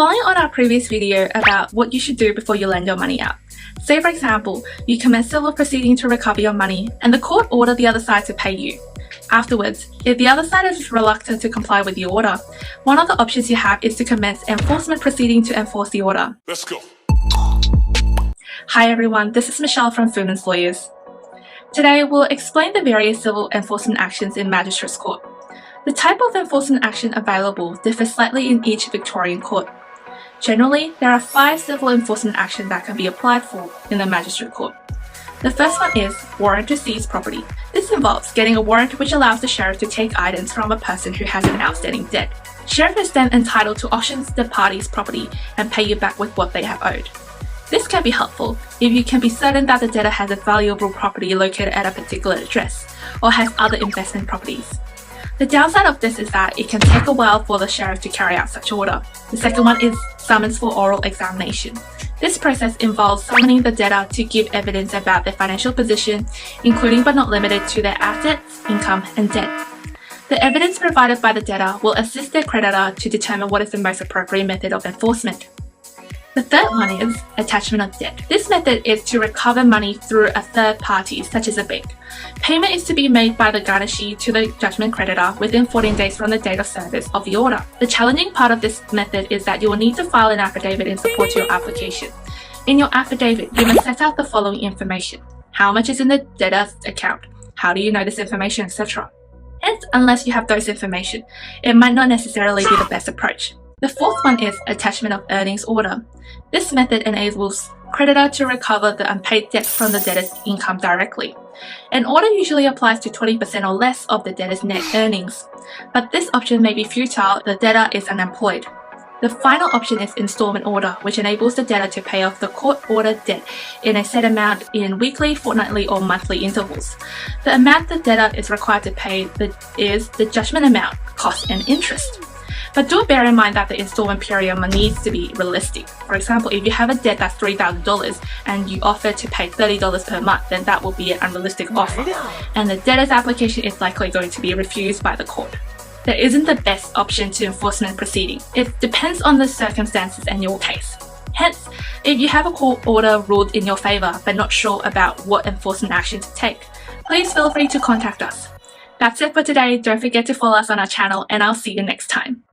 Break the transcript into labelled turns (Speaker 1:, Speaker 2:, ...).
Speaker 1: Following on our previous video about what you should do before you lend your money out. Say, for example, you commence civil proceeding to recover your money and the court ordered the other side to pay you. Afterwards, if the other side is reluctant to comply with the order, one of the options you have is to commence enforcement proceeding to enforce the order.
Speaker 2: Let's go.
Speaker 1: Hi everyone, this is Michelle from Foodman's Lawyers. Today we'll explain the various civil enforcement actions in Magistrates Court. The type of enforcement action available differs slightly in each Victorian court. Generally, there are 5 civil enforcement actions that can be applied for in the Magistrate Court. The first one is warrant to seize property. This involves getting a warrant which allows the sheriff to take items from a person who has an outstanding debt. Sheriff is then entitled to auction the party's property and pay you back with what they have owed. This can be helpful if you can be certain that the debtor has a valuable property located at a particular address or has other investment properties. The downside of this is that it can take a while for the sheriff to carry out such order. The second one is summons for oral examination. This process involves summoning the debtor to give evidence about their financial position, including but not limited to their assets, income, and debt. The evidence provided by the debtor will assist their creditor to determine what is the most appropriate method of enforcement. The third one is attachment of debt. This method is to recover money through a third party, such as a bank. Payment is to be made by the garnishee to the judgment creditor within 14 days from the date of service of the order. The challenging part of this method is that you will need to file an affidavit in support to your application. In your affidavit, you must set out the following information: how much is in the debtor's account, how do you know this information, etc. Hence, unless you have those information, it might not necessarily be the best approach. The fourth one is attachment of earnings order. This method enables creditor to recover the unpaid debt from the debtor's income directly. An order usually applies to 20% or less of the debtor's net earnings, but this option may be futile if the debtor is unemployed. The final option is installment order, which enables the debtor to pay off the court-ordered debt in a set amount in weekly, fortnightly, or monthly intervals. The amount the debtor is required to pay is the judgment amount, cost, and interest. But do bear in mind that the installment period needs to be realistic. For example, if you have a debt that's $3,000 and you offer to pay $30 per month, then that will be an unrealistic offer, and the debtor's application is likely going to be refused by the court. There isn't the best option to enforcement proceeding. It depends on the circumstances and your case. Hence, if you have a court order ruled in your favor but not sure about what enforcement action to take, please feel free to contact us. That's it for today. Don't forget to follow us on our channel, and I'll see you next time.